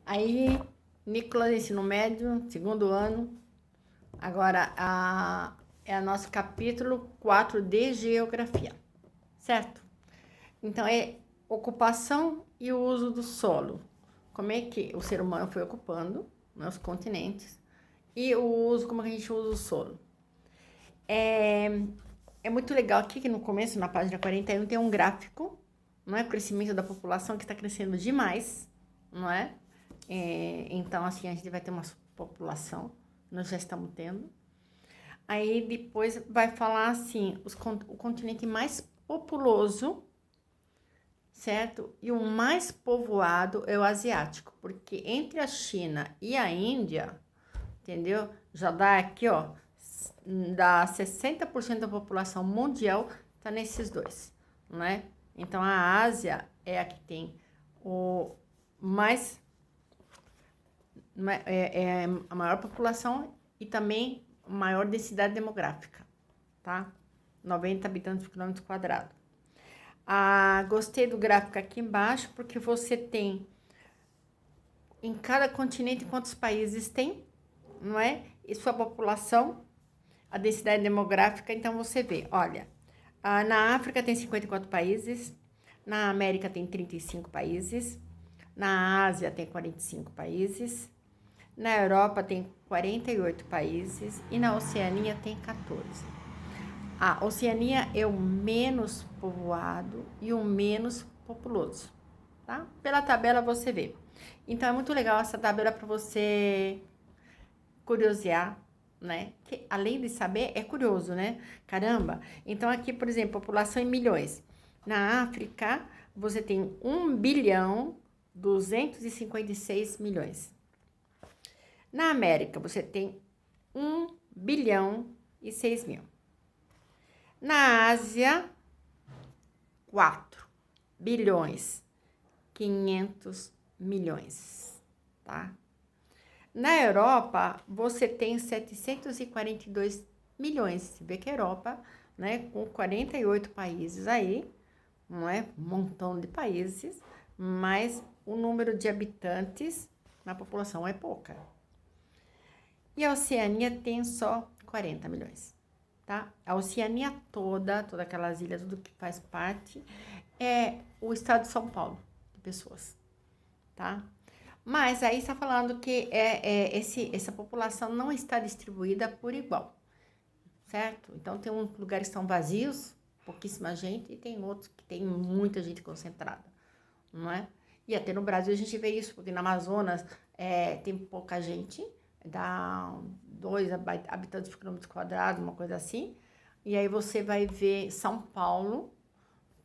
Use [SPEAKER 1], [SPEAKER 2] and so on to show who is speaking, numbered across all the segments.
[SPEAKER 1] Aí, Nicolas, ensino médio, segundo ano. Agora, é o nosso capítulo 4 de Geografia, certo? Então, é ocupação e o uso do solo. Como é que o ser humano foi ocupando, né, os continentes e o uso, como a gente usa o solo. É muito legal aqui que no começo, na página 41, tem um gráfico, não é? O crescimento da população que está crescendo demais, não é? Então, assim, a gente vai ter uma população, nós já estamos tendo. Aí depois vai falar assim, o continente mais populoso, certo? E o mais povoado é o asiático, porque entre a China e a Índia, entendeu? Já dá aqui, ó, dá 60% da população mundial tá nesses dois, não é? Então a Ásia é a que tem o mais é a maior população e também maior densidade demográfica, tá? 90 habitantes por quilômetro quadrado. Gostei do gráfico aqui embaixo, porque você tem em cada continente quantos países tem, não é? E sua população, a densidade demográfica, então você vê, olha, na África tem 54 países, na América tem 35 países, na Ásia tem 45 países, na Europa tem 48 países e na Oceania tem 14. A Oceania é o menos povoado e o menos populoso, tá? Pela tabela você vê. Então é muito legal essa tabela para você curiosear, né? Que além de saber, é curioso, né? Caramba! Então aqui, por exemplo, população em milhões. Na África, você tem 1.256.000.000. Na América, você tem 1.006.000.000. Na Ásia, 4.500.000.000, tá? Na Europa, você tem 742 milhões. Você vê que a Europa, né, com 48 países aí, não é? Um montão de países, mas o número de habitantes na população é pouca. E a Oceania tem só 40 milhões, tá? A Oceania toda aquelas ilhas, tudo que faz parte, é o estado de São Paulo de pessoas, tá? Mas aí está falando que essa população não está distribuída por igual, certo? Então tem uns lugares que estão vazios, pouquíssima gente, e tem outros que tem muita gente concentrada, não é? E até no Brasil a gente vê isso, porque no Amazonas tem pouca gente, dá 2 habitantes por quilômetro quadrado, uma coisa assim. E aí você vai ver São Paulo,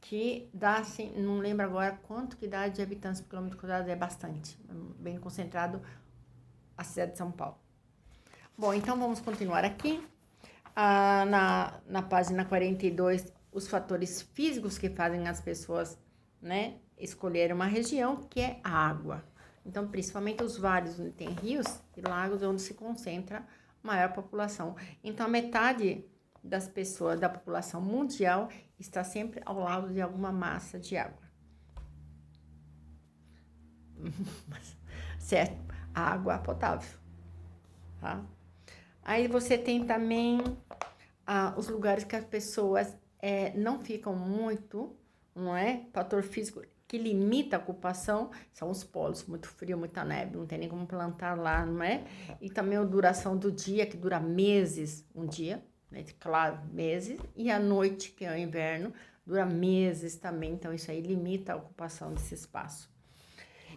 [SPEAKER 1] que dá assim, não lembro agora quanto que dá de habitantes por quilômetro quadrado, é bastante, bem concentrado a cidade de São Paulo. Bom, então vamos continuar aqui. Na página 42, os fatores físicos que fazem as pessoas, né, escolherem uma região, que é a água. Então, principalmente os vales onde tem rios e lagos, onde se concentra maior população. Então, a metade das pessoas, da população mundial, está sempre ao lado de alguma massa de água. Certo? A água potável, tá? Aí você tem também os lugares que as pessoas não ficam muito, não é? Fator físico que limita a ocupação são os polos, muito frio, muita neve, não tem nem como plantar lá, não é? E também a duração do dia, que dura meses, um dia, né? Claro, meses, e a noite, que é o inverno, dura meses também, então isso aí limita a ocupação desse espaço.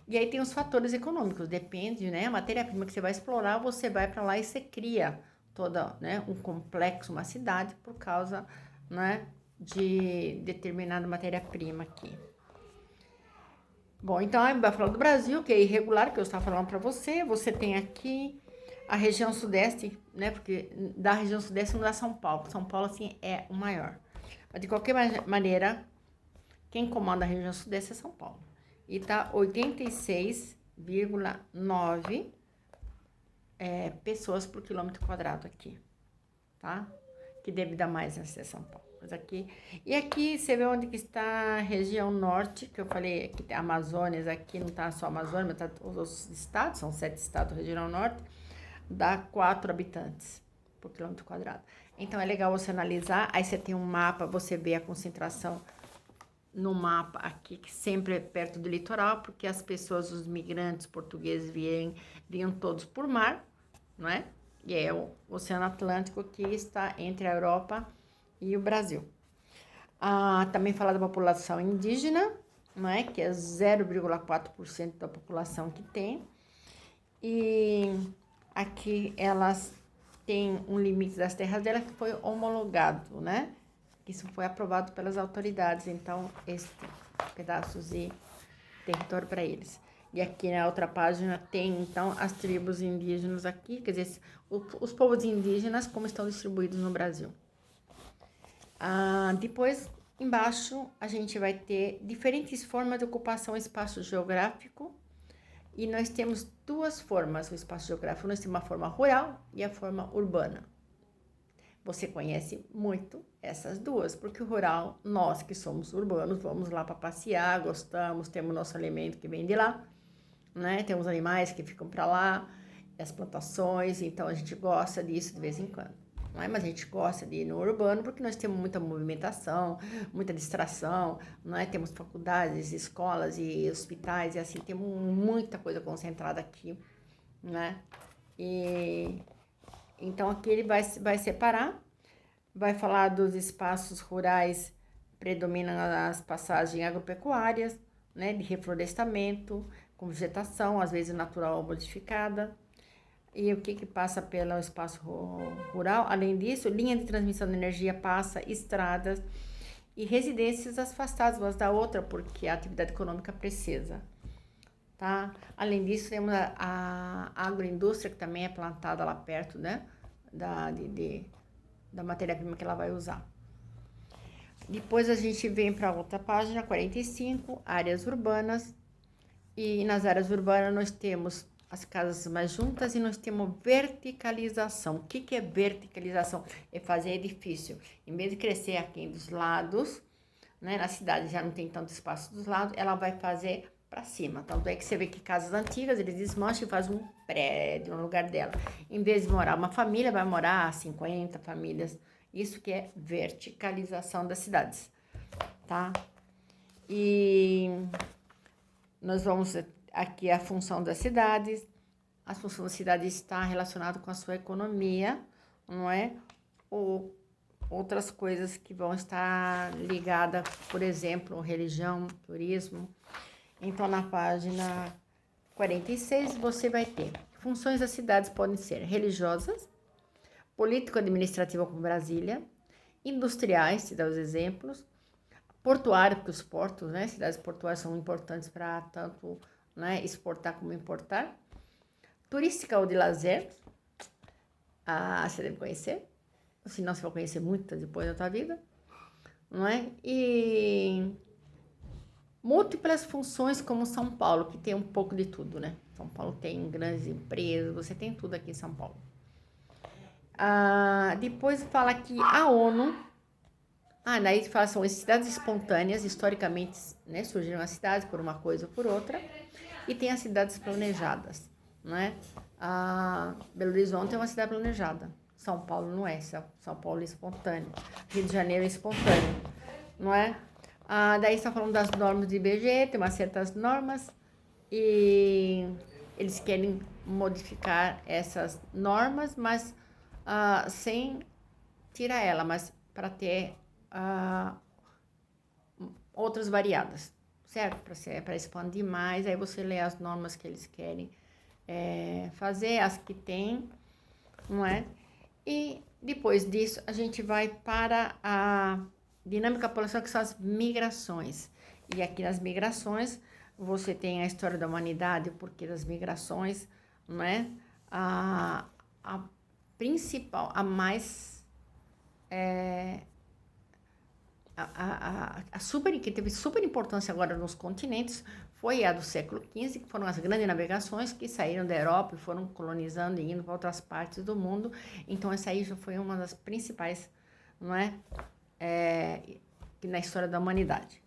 [SPEAKER 1] E aí tem os fatores econômicos, depende, né? A matéria-prima que você vai explorar, você vai para lá e você cria toda, né, um complexo, uma cidade por causa, né, de determinada matéria-prima aqui. Bom, então vai falar do Brasil, que é irregular, que eu estava falando para você. Você tem aqui a região sudeste, né, porque da região sudeste não dá São Paulo. São Paulo, assim, é o maior. Mas de qualquer maneira, quem comanda a região sudeste é São Paulo. E tá 86,9 pessoas por quilômetro quadrado aqui, tá? Que deve dar mais nessa São Paulo. Mas aqui... E aqui você vê onde que está a região norte, que eu falei, que tem Amazônia, aqui não está só a Amazônia, mas tá os outros estados, são 7 estados da região norte, dá 4 habitantes por quilômetro quadrado. Então é legal você analisar, aí você tem um mapa, você vê a concentração no mapa aqui, que sempre é perto do litoral, porque as pessoas, os migrantes portugueses vinham todos por mar, não é? E é o Oceano Atlântico que está entre a Europa e o Brasil. Também fala da população indígena, não é? Que é 0,4% da população que tem. E aqui elas têm um limite das terras delas que foi homologado, né? Isso foi aprovado pelas autoridades, então, esse pedaços de território para eles. E aqui na outra página tem, então, as tribos indígenas aqui, quer dizer, os povos indígenas, como estão distribuídos no Brasil. Depois, embaixo, a gente vai ter diferentes formas de ocupação espaço geográfico. E nós temos duas formas do espaço geográfico. Nós temos a forma rural e a forma urbana. Você conhece muito essas duas, porque o rural, nós que somos urbanos, vamos lá para passear, gostamos, temos nosso alimento que vem de lá, né? Temos animais que ficam para lá, as plantações, então a gente gosta disso de vez em quando. Não é? Mas a gente gosta de ir no urbano porque nós temos muita movimentação, muita distração, não é? Temos faculdades, escolas e hospitais e assim, temos muita coisa concentrada aqui, né? E então aqui ele vai separar, vai falar dos espaços rurais, predominam as passagens agropecuárias, né, de reflorestamento, com vegetação, às vezes natural ou modificada. E o que passa pelo espaço rural? Além disso, linha de transmissão de energia passa, estradas e residências afastadas umas da outra, porque a atividade econômica precisa. Tá? Além disso, temos a agroindústria, que também é plantada lá perto, né? Da matéria-prima que ela vai usar. Depois a gente vem para outra página, 45, áreas urbanas. E nas áreas urbanas nós temos as casas mais juntas e nós temos verticalização. O que é verticalização? É fazer edifício. Em vez de crescer aqui dos lados, né? Na cidade já não tem tanto espaço dos lados, ela vai fazer para cima. Tanto é que você vê que casas antigas, eles desmancham e fazem um prédio no lugar dela. Em vez de morar uma família, vai morar 50 famílias. Isso que é verticalização das cidades, tá? E nós vamos aqui a função das cidades. A função da cidade está relacionada com a sua economia, não é? Ou outras coisas que vão estar ligadas, por exemplo, religião, turismo. Então, na página 46, você vai ter funções das cidades podem ser religiosas, político-administrativa como Brasília, industriais, te dá os exemplos, portuário, porque os portos, né, cidades portuárias são importantes para tanto, né, exportar como importar, turística ou de lazer, você deve conhecer, senão você vai conhecer muitas depois da tua vida, não é? E múltiplas funções como São Paulo, que tem um pouco de tudo, né? São Paulo tem grandes empresas, você tem tudo aqui em São Paulo. Depois fala que a ONU, daí fala são as cidades espontâneas, historicamente, né? Surgiram as cidades por uma coisa ou por outra, e tem as cidades planejadas, né? Belo Horizonte é uma cidade planejada, São Paulo não é, São Paulo é espontâneo, Rio de Janeiro é espontâneo, não é? Daí está falando das normas de IBGE, tem umas certas normas e eles querem modificar essas normas, mas sem tirar ela, mas para ter outras variadas, certo? Para expandir mais, aí você lê as normas que eles querem fazer, as que tem, não é? E depois disso a gente vai para a dinâmica populacional, que são as migrações. E aqui nas migrações, você tem a história da humanidade, o porquê das migrações, não é? A principal, a mais... que teve super importância agora nos continentes, foi a do século XV, que foram as grandes navegações que saíram da Europa e foram colonizando e indo para outras partes do mundo. Então, essa aí já foi uma das principais, não é? na história da humanidade.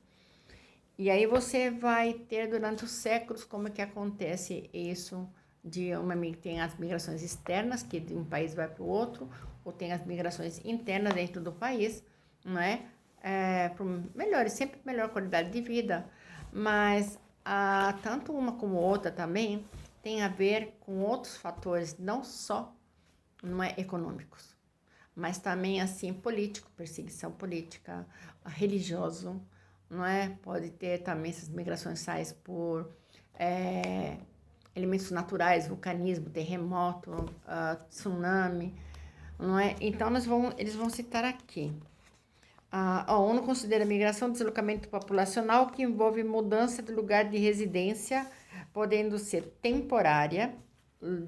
[SPEAKER 1] E aí você vai ter durante os séculos como é que acontece isso tem as migrações externas, que de um país vai para o outro, ou tem as migrações internas dentro do país, não é? Sempre melhor qualidade de vida, mas tanto uma como outra também tem a ver com outros fatores, não só não é, econômicos, mas também assim político, perseguição política, religioso, não é? Pode ter também essas migrações sais por elementos naturais, vulcanismo, terremoto, tsunami, não é? Então eles vão citar aqui. A ONU considera a migração deslocamento populacional que envolve mudança de lugar de residência, podendo ser temporária,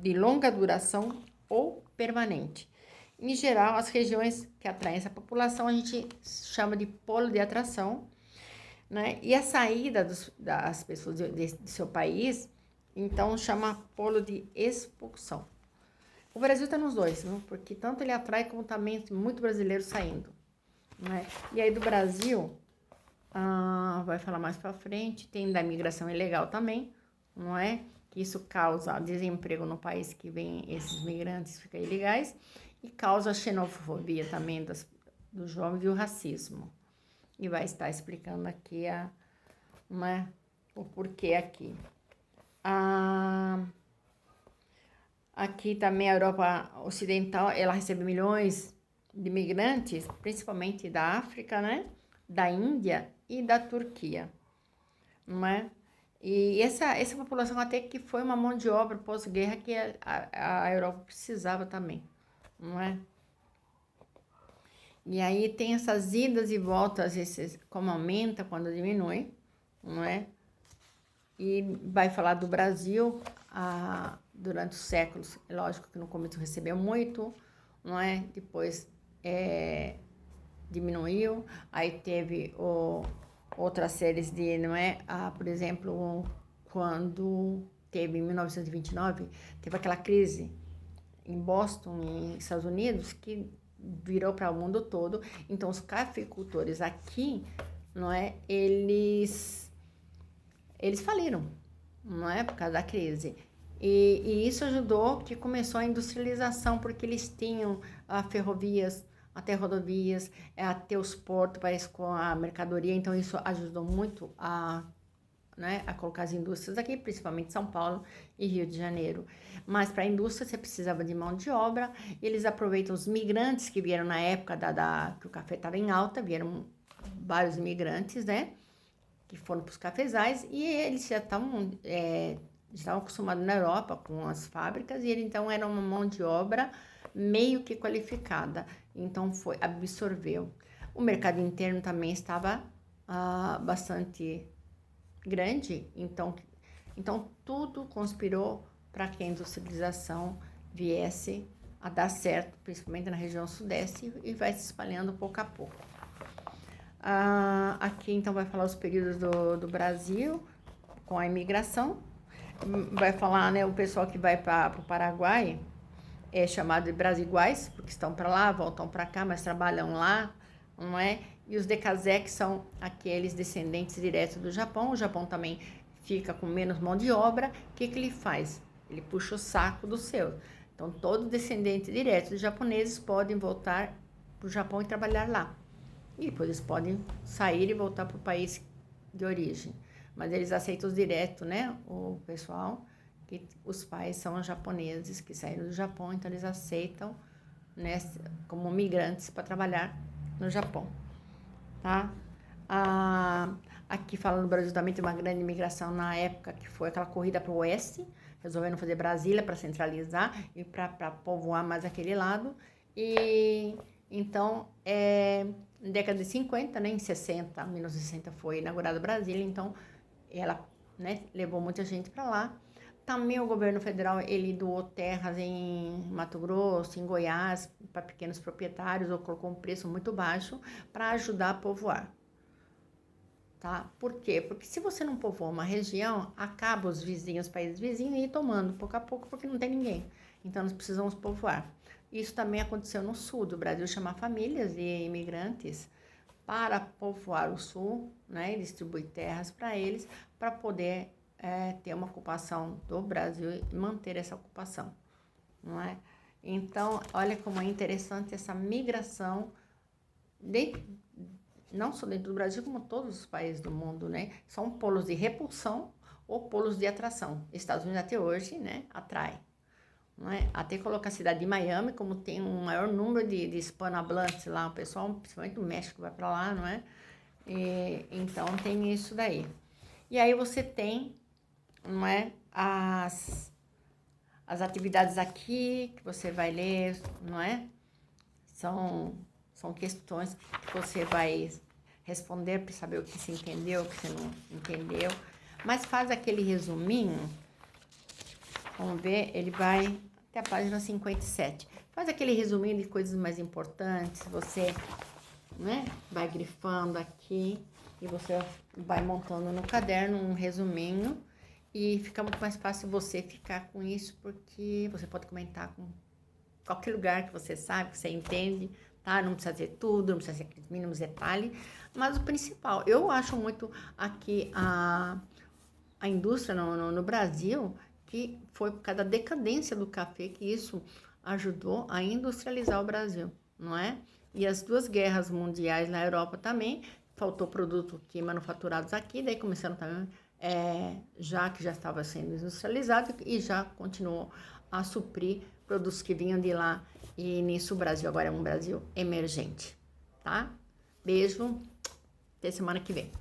[SPEAKER 1] de longa duração ou permanente. Em geral, as regiões que atraem essa população a gente chama de polo de atração, né? E a saída das pessoas de seu país, então, chama polo de expulsão. O Brasil está nos dois, né? Porque tanto ele atrai como também muito brasileiro saindo, né? E aí do Brasil, vai falar mais para frente, tem da imigração ilegal também, não é? Que isso causa desemprego no país que vem esses migrantes ficam ilegais e causa a xenofobia também dos jovens e o racismo. E vai estar explicando aqui o porquê aqui. Aqui também a Europa Ocidental, ela recebe milhões de imigrantes, principalmente da África, né? Da Índia e da Turquia, não é? E essa população até que foi uma mão de obra pós-guerra que a Europa precisava também, não é? E aí tem essas idas e voltas, como aumenta quando diminui, não é? E vai falar do Brasil, durante os séculos, é lógico que no começo recebeu muito, não é? Depois diminuiu, aí teve outras séries não é? Por exemplo, quando teve em 1929, teve aquela crise em Boston, nos Estados Unidos, que virou para o mundo todo. Então, os cafeicultores aqui, não é? Eles faliram, não é? Por causa da crise. E isso ajudou que começou a industrialização, porque eles tinham ferrovias, até rodovias, até os portos para escoar a mercadoria. Então, isso ajudou muito a colocar as indústrias aqui, principalmente São Paulo e Rio de Janeiro. Mas para a indústria você precisava de mão de obra. Eles aproveitam os migrantes que vieram na época que o café estava em alta, vieram vários imigrantes, né? Que foram para os cafezais e eles já estavam acostumados na Europa com as fábricas e ele então era uma mão de obra meio que qualificada. Então absorveu. O mercado interno também estava bastante grande, então tudo conspirou para que a industrialização viesse a dar certo, principalmente na região sudeste, e vai se espalhando pouco a pouco. Aqui então vai falar os períodos do Brasil com a imigração, vai falar, né, o pessoal que vai para o Paraguai é chamado de brasiguais, porque estão para lá, voltam para cá, mas trabalham lá, não é? E os Dekazé, que são aqueles descendentes diretos do Japão. O Japão também fica com menos mão de obra. O que ele faz? Ele puxa o saco dos seus. Então, todo descendente direto dos japoneses podem voltar para o Japão e trabalhar lá. E depois eles podem sair e voltar para o país de origem. Mas eles aceitam os diretos, né? O pessoal, que os pais são japoneses que saíram do Japão, então eles aceitam, né, como migrantes para trabalhar no Japão. Tá? Aqui falando do Brasil também tem uma grande imigração na época que foi aquela corrida para o oeste, resolvendo fazer Brasília para centralizar e para povoar mais aquele lado. E então, na década de 50, né, em 1960 foi inaugurada Brasília, então ela, né, levou muita gente para lá. Também o governo federal, ele doou terras em Mato Grosso, em Goiás, para pequenos proprietários, ou colocou um preço muito baixo para ajudar a povoar. Tá? Por quê? Porque se você não povoa uma região, acaba os vizinhos, os países vizinhos, ir tomando pouco a pouco, porque não tem ninguém. Então, nós precisamos povoar. Isso também aconteceu no sul do Brasil, chamar famílias e imigrantes para povoar o sul, né, e distribuir terras para eles, para poder ter uma ocupação do Brasil e manter essa ocupação, não é? Então, olha como é interessante essa migração, não só dentro do Brasil, como todos os países do mundo, né? São polos de repulsão ou polos de atração. Estados Unidos até hoje, né, atrai. Não é? Até colocar a cidade de Miami, como tem um maior número de hispanohablantes lá, o pessoal, principalmente do México, vai para lá, não é? Então, tem isso daí. E aí você tem, não é, as atividades aqui, que você vai ler, não é? São questões que você vai responder para saber o que você entendeu, o que você não entendeu. Mas faz aquele resuminho, vamos ver, ele vai até a página 57. Faz aquele resuminho de coisas mais importantes, você, né, vai grifando aqui e você vai montando no caderno um resuminho e fica muito mais fácil você ficar com isso, porque você pode comentar com qualquer lugar que você sabe, que você entende, tá? Não precisa ser tudo, não precisa ser aqueles mínimos detalhes, mas o principal, eu acho muito aqui a indústria no Brasil, que foi por causa da decadência do café que isso ajudou a industrializar o Brasil, não é? E as duas guerras mundiais na Europa também, faltou produto que manufaturados aqui, daí começaram também, já que já estava sendo industrializado e já continuou a suprir produtos que vinham de lá, e nisso o Brasil agora é um Brasil emergente, tá? Beijo, até semana que vem.